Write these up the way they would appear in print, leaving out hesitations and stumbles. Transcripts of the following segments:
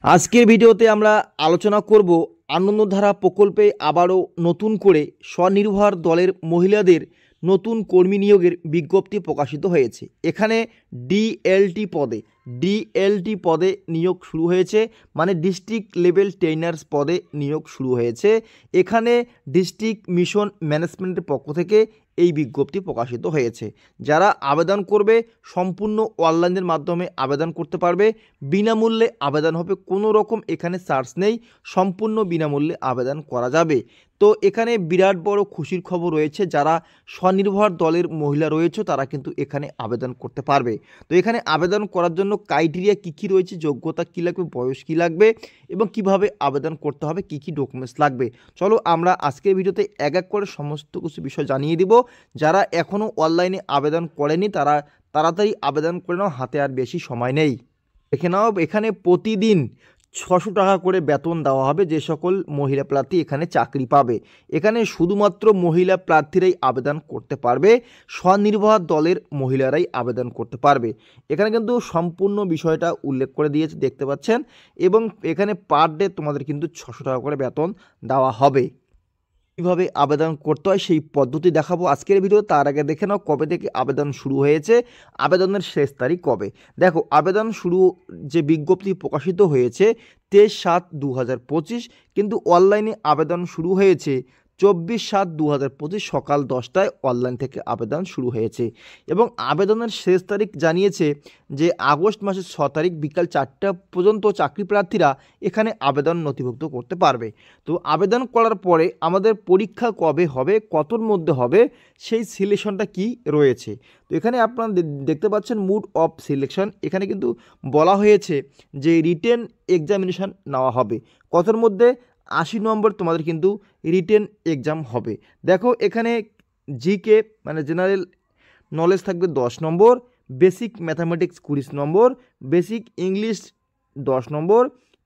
আজকের ভিডিওতে আমরা আলোচনা করব আনন্দধারা প্রকল্পে আবারও নতুন করে স্বনির্ভর দলের মহিলাদের নতুন কর্মী নিয়োগের বিজ্ঞপ্তি প্রকাশিত হয়েছে। এখানে ডিএলটি পদে নিয়োগ শুরু হয়েছে, মানে ডিস্ট্রিক্ট লেভেল ট্রেনার্স পদে নিয়োগ শুরু হয়েছে। এখানে ডিস্ট্রিক্ট মিশন ম্যানেজমেন্টের পক্ষ থেকে এই বিজ্ঞপ্তি প্রকাশিত হয়েছে। যারা আবেদন করবে সম্পূর্ণ অনলাইনের মাধ্যমে আবেদন করতে পারবে, বিনামূল্যে আবেদন হবে, কোনো রকম এখানে চার্জ নেই, সম্পূর্ণ বিনামূল্যে আবেদন করা যাবে। তো এখানে বিরাট বড় খুশির খবর রয়েছে, যারা স্বনির্ভর দলের মহিলা রয়েছে তারা কিন্তু এখানে আবেদন করতে পারবে। তো এখানে আবেদন করার জন্য ক্রাইটেরিয়া কী রয়েছে, যোগ্যতা কী লাগবে, বয়স কী লাগবে এবং কিভাবে আবেদন করতে হবে, কী ডকুমেন্টস লাগবে, চলো আমরা আজকের ভিডিওতে এক এক করে সমস্ত কিছু বিষয় জানিয়ে দিব। যারা এখনও অনলাইনে আবেদন করেনি তারা তাড়াতাড়ি আবেদন করে নাও, হাতে আর বেশি সময় নেই। দেখে নাও, এখানে প্রতিদিন 600 টাকা করে বেতন দেওয়া হবে যে সকল মহিলা প্রার্থী এখানে চাকরি পাবে। এখানে শুধুমাত্র মহিলা প্রার্থীরাই আবেদন করতে পারবে, স্বনির্ভর দলের মহিলারাই আবেদন করতে পারবে। এখানে কিন্তু সম্পূর্ণ বিষয়টা উল্লেখ করে দিয়েছে, দেখতে পাচ্ছেন, এবং এখানে পার ডে তোমাদের কিন্তু 600 টাকা করে বেতন দেওয়া হবে। কীভাবে আবেদন করতে হয় সেই পদ্ধতি দেখাবো আজকের ভিডিও। তার আগে দেখে নাও কবে থেকে আবেদন শুরু হয়েছে, আবেদনের শেষ তারিখ কবে। দেখো, আবেদন শুরু যে বিজ্ঞপ্তি প্রকাশিত হয়েছে 23/7/2025, কিন্তু অনলাইনে আবেদন শুরু হয়েছে 24/7/2025 সকাল 10টায় অনলাইন থেকে আবেদন শুরু হয়েছে। এবং আবেদনের শেষ তারিখ জানিয়েছে যে আগস্ট মাসের 6 তারিখ বিকাল 4টা পর্যন্ত চাকরি প্রার্থীরা এখানে আবেদন নথিভুক্ত করতে পারবে। তো আবেদন করার পরে আমাদের পরীক্ষা কবে হবে, কতর মধ্যে হবে, সেই সিলেকশনটা কি রয়েছে। তো এখানে আপনারা দেখতে পাচ্ছেন মুড অফ সিলেকশন। এখানে কিন্তু বলা হয়েছে যে রিটেন এক্সামিনেশন নেওয়া হবে, কতর মধ্যে 80 নম্বর তোমাদের কিন্তু রিটেন এক্সাম হবে। দেখো, এখানে জিকে মানে জেনারেল নলেজ থাকবে 10 নম্বর, বেসিক ম্যাথামেটিক্স 20 নম্বর, বেসিক ইংলিশ 10 নম্বর,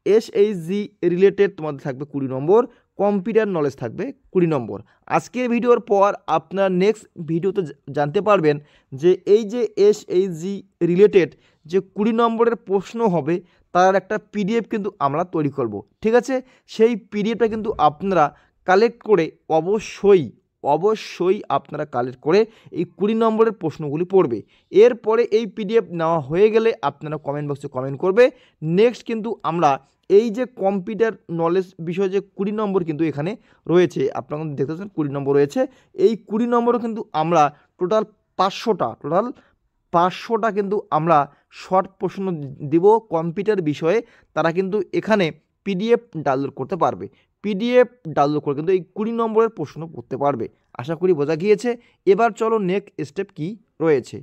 এসএইচজি রিলেটেড তোমাদের থাকবে 20 নম্বর, কম্পিউটার নলেজ থাকবে 20 নম্বর। আজকের ভিডিওর পর আপনার নেক্সট ভিডিওতে জানতে পারবেন যে এই যে এসএইচজি রিলেটেড যে 20 নম্বরের প্রশ্ন হবে তার একটা পিডিএফ কিন্তু আমরা তৈরি করব, ঠিক আছে। সেই পিডিএফটা কিন্তু আপনারা কালেক্ট করে অবশ্যই আপনারা কালেক্ট করে এই 20 নম্বরের প্রশ্নগুলি পড়বে। এরপরে এই পিডিএফ নেওয়া হয়ে গেলে আপনারা কমেন্ট বক্সে কমেন্ট করবে। নেক্সট কিন্তু আমরা এই যে কম্পিউটার নলেজ বিষয়ে যে 20 নম্বর কিন্তু এখানে রয়েছে, আপনারা কিন্তু দেখতে পাচ্ছেন 20 নম্বর রয়েছে। এই 20 নম্বরও কিন্তু আমরা টোটাল 500টা কিন্তু আমরা শর্ট প্রশ্ন দিব কম্পিউটার বিষয়ে। তারা কিন্তু এখানে পিডিএফ ডাউনলোড করতে পারবে, পিডিএফ ডাউনলোড করে কিন্তু এই 20 নম্বরের প্রশ্ন করতে পারবে। আশা করি বোঝা গিয়েছে। এবার চলো নেক্সট স্টেপ কি রয়েছে।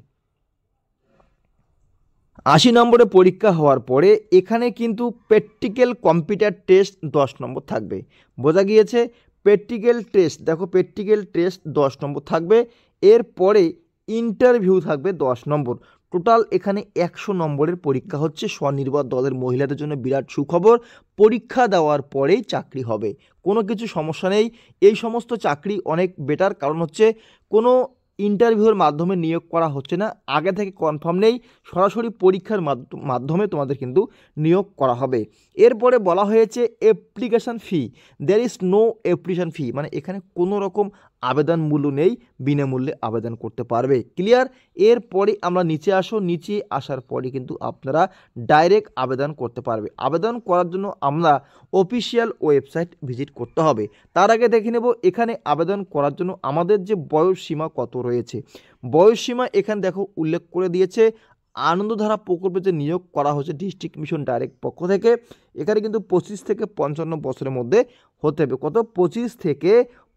80 নম্বরে পরীক্ষা হওয়ার পরে এখানে কিন্তু প্র্যাকটিক্যাল কম্পিউটার টেস্ট 10 নম্বর থাকবে, বোঝা গিয়েছে। প্র্যাকটিক্যাল টেস্ট, দেখো প্র্যাকটিক্যাল টেস্ট 10 নম্বর থাকবে। এরপরে ইন্টারভিউ থাকবে 10 নম্বর। টোটাল এখানে 100 নম্বরের পরীক্ষা হচ্ছে। স্বনির্ভর দলের মহিলাদের জন্য বিরাট সুখবর, পরীক্ষা দেওয়ার পরেই চাকরি হবে, কোনো কিছু সমস্যা নেই। এই সমস্ত চাকরি অনেক বেটার, কারণ হচ্ছে কোনো ইন্টারভিউর মাধ্যমে নিয়োগ করা হচ্ছে না, আগে থেকে কনফার্ম নেই, সরাসরি পরীক্ষার মাধ্যমে তোমাদের কিন্তু নিয়োগ করা হবে। এরপরে বলা হয়েছে application fee, there is no application fee, মানে এখানে কোনো রকম আবেদন মূল্য নেই, বিনামূল্যে আবেদন করতে পারবে, ক্লিয়ার। এরপরে আমরা নিচে নিচে আসার পরে কিন্তু আপনারা ডাইরেক্ট আবেদন করতে পারবে। আবেদন করার জন্য আমরা অফিসিয়াল ওয়েবসাইট ভিজিট করতে হবে। তার আগে দেখে নেব এখানে আবেদন করার জন্য আমাদের যে বয়স সীমা কত রয়েছে। বয়স সীমা এখানে দেখো উল্লেখ করে দিয়েছে, আনন্দধারা প্রকল্পে যে নিয়োগ করা হচ্ছে ডিস্ট্রিক্ট মিশন ডাইরেক্ট পক্ষ থেকে, এখানে কিন্তু 25 থেকে 55 বছরের মধ্যে হতে হবে। কত? 25 থেকে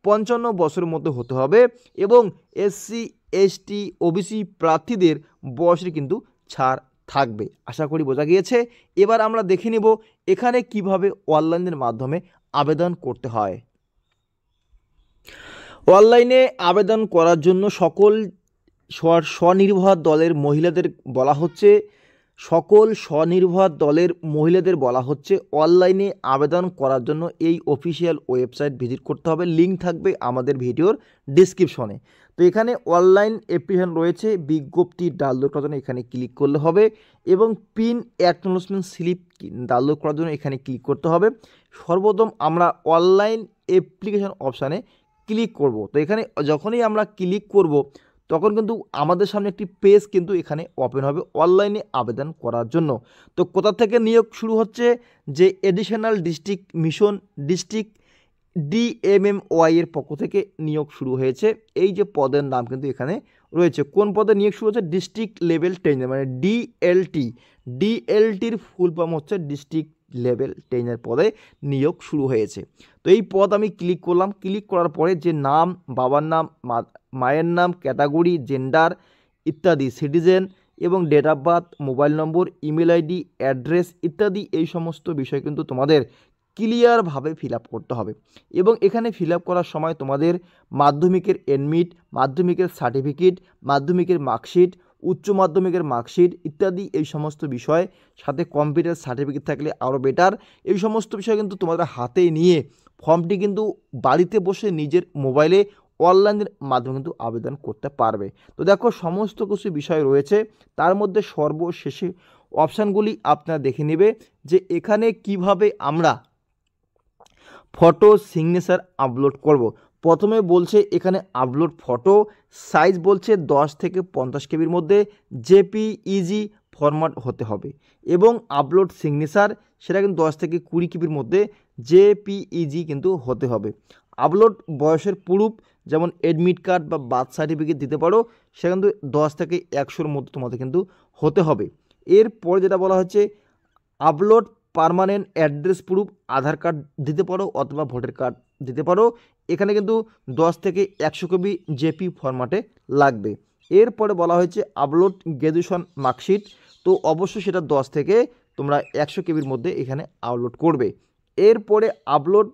55 বছরের মধ্যে হতে হবে। এবং এসসি এসটি ওবিসি প্রার্থীদের বয়সের কিন্তু ছাড় থাকবে। আশা করি বোঝা গিয়েছে। এবার আমরা দেখে নেব এখানে কিভাবে অনলাইনের মাধ্যমে আবেদন করতে হয়। অনলাইনে আবেদন করার জন্য সকল স্বনির্ভর দলের মহিলাদের বলা হচ্ছে, অনলাইনে আবেদন করার জন্য এই অফিসিয়াল ওয়েবসাইট ভিজিট করতে হবে। লিঙ্ক থাকবে আমাদের ভিডিওর ডিসক্রিপশনে। তো এখানে অনলাইন অ্যাপ্লিকেশন রয়েছে, বিজ্ঞপ্তি ডাউনলোড করার জন্য এখানে ক্লিক করলে হবে এবং পিন অ্যাকনোলেজমেন্ট স্লিপ ডাউনলোড করার জন্য এখানে ক্লিক করতে হবে। সর্বপ্রথম আমরা অনলাইন অ্যাপ্লিকেশন অপশানে ক্লিক করব। তো এখানে যখনই আমরা ক্লিক করব তখন কিন্তু আমাদের সামনে একটি পেজ কিন্তু এখানে ওপেন হবে অনলাইনে আবেদন করার জন্য। তো কোথা থেকে নিয়োগ শুরু হচ্ছে, যে additional district mission district DMMY এর পক্ষ থেকে নিয়োগ শুরু হয়েছে। এই যে পদের নাম কিন্তু এখানে রয়েছে, কোন পদে নিয়োগ শুরু হচ্ছে, ডিস্ট্রিক্ট লেভেল ট্রেনার মানে ডিএলটির ফুল ফর্ম হচ্ছে ডিস্ট্রিক্ট লেভেল ট্রেনার পদে নিয়োগ শুরু হয়েছে। তো এই পদ আমি ক্লিক করলাম, ক্লিক করার পরে যে নাম, বাবার নাম, মায়ের নাম, ক্যাটাগরি, জেন্ডার ইত্যাদি, সিটিজেন এবং date of birth, mobile number, email ID, address ইত্যাদি এই সমস্ত বিষয় কিন্তু তোমাদের ক্লিয়ারভাবে ফিল আপ করতে হবে। এবং এখানে ফিল আপ করার সময় তোমাদের মাধ্যমিকের এডমিট, মাধ্যমিকের সার্টিফিকেট, মাধ্যমিকের মার্কশিট, উচ্চ মাধ্যমিকের মার্কশিট ইত্যাদি এই সমস্ত বিষয়, সাথে কম্পিউটার সার্টিফিকেট থাকলে আরও বেটার, এই সমস্ত বিষয় কিন্তু তোমাদের হাতে নিয়ে ফর্মটি কিন্তু বাড়িতে বসে নিজের মোবাইলে অনলাইনের মাধ্যমে কিন্তু আবেদন করতে পারবে। তো দেখো সমস্ত কিছু বিষয় রয়েছে, তার মধ্যে সর্বশেষে অপশানগুলি আপনারা দেখে নেবে যে এখানে কিভাবে আমরা ফটো সিগনেচার আপলোড করব। প্রথমে বলছে এখানে আপলোড ফটো সাইজ বলছে 10 থেকে 50 কেবির মধ্যে জেপিইজি ফরম্যাট হতে হবে এবং আপলোড সিগনেচার সেটা কিন্তু 10 থেকে 20 কেবির মধ্যে জেপিইজি কিন্তু হতে হবে। আপলোড বয়সের প্রুফ যেমন অ্যাডমিট কার্ড বা বার্থ সার্টিফিকেট দিতে পারো, সেটা কিন্তু 10 থেকে 100-র মধ্যে তোমাদের কিন্তু হতে হবে। এরপরে যেটা বলা হচ্ছে আপলোড পার্মানেন্ট অ্যাড্রেস প্রুফ, আধার কার্ড দিতে পারো অথবা ভোটার কার্ড দিতে পারো, এখানে কিন্তু 10 থেকে 100 কপি জেপি ফরম্যাটে লাগবে। এরপরে বলা হয়েছে আপলোড গ্র্যাজুয়েশন মার্কশিট, তো অবশ্যই সেটা 10 থেকে তোমরা 100 কেবির মধ্যে এখানে আপলোড করবে। এরপরে আপলোড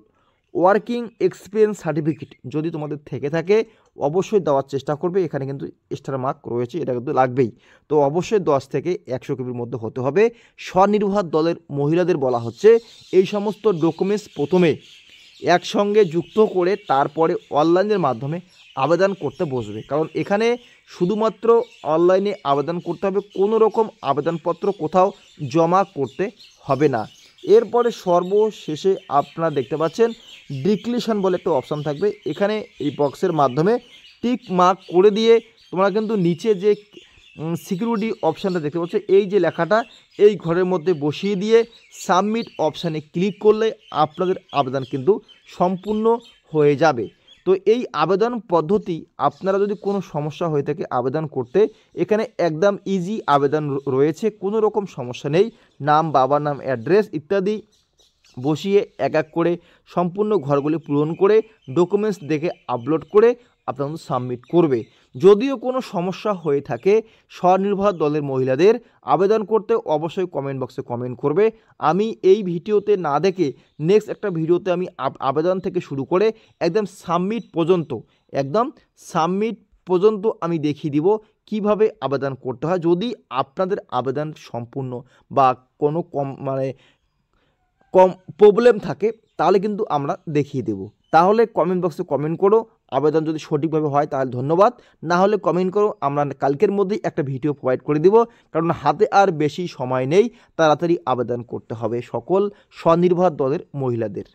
ওয়ার্কিং এক্সপিরিয়েন্স সার্টিফিকেট যদি তোমাদের থেকে থাকে অবশ্যই দেওয়ার চেষ্টা করবে, এখানে কিন্তু স্টার মার্ক রয়েছে, এটা কিন্তু লাগবেই। তো অবশ্যই 10 থেকে 100 কেবির মধ্যে হতে হবে। স্বনির্ভর দলের মহিলাদের বলা হচ্ছে এই সমস্ত ডকুমেন্টস প্রথমে একসঙ্গে যুক্ত করে তারপরে অনলাইনের মাধ্যমে আবেদন করতে বসবে, কারণ এখানে শুধুমাত্র অনলাইনে আবেদন করতে হবে, কোনো রকম আবেদনপত্র কোথাও জমা করতে হবে না। এরপরে সর্বশেষে আপনারা দেখতে পাচ্ছেন ডিক্লিশন বলে একটা অপশান থাকবে, এখানে এই বক্সের মাধ্যমে টিক মার্ক করে দিয়ে তোমরা কিন্তু নিচে যে সিকিউরিটি অপশানটা দেখতে পাচ্ছ এই যে লেখাটা এই ঘরের মধ্যে বসিয়ে দিয়ে সাবমিট অপশানে ক্লিক করলে আপনাদের আবেদন কিন্তু সম্পূর্ণ হয়ে যাবে। তো এই আবেদন পদ্ধতি আপনারা যদি কোনো সমস্যা হয়ে থাকে আবেদন করতে, এখানে একদম ইজি আবেদন রয়েছে, কোনো রকম সমস্যা নেই। নাম, বাবার নাম, অ্যাড্রেস ইত্যাদি বসিয়ে এক এক করে সম্পূর্ণ ঘরগুলি পূরণ করে ডকুমেন্টস দেখে আপলোড করে আপনারা সাবমিট করবে। যদিও কোনো সমস্যা হয়ে থাকে স্বনির্ভর দলের মহিলাদের আবেদন করতে অবশ্যই কমেন্ট বক্সে কমেন্ট করবে। আমি এই ভিডিওতে না দেখে নেক্সট একটা ভিডিওতে আমি আবেদন থেকে শুরু করে একদম সাবমিট পর্যন্ত আমি দেখিয়ে দিব কিভাবে আবেদন করতে হয়। যদি আপনাদের আবেদন সম্পূর্ণ বা কোনো কম প্রবলেম থাকে তাহলে কিন্তু আমরা দেখিয়ে দেব। তাহলে কমেন্ট বক্সে কমেন্ট করো, আবেদন যদি সঠিকভাবে হয় তাহলে ধন্যবাদ, না হলে কমেন্ট করো, আমরা কালকের মধ্যেই একটা ভিডিও প্রোভাইড করে দিব, কারণ হাতে আর বেশি সময় নেই, তাড়াতাড়ি আবেদন করতে হবে সকল স্বনির্ভর দলের মহিলাদের।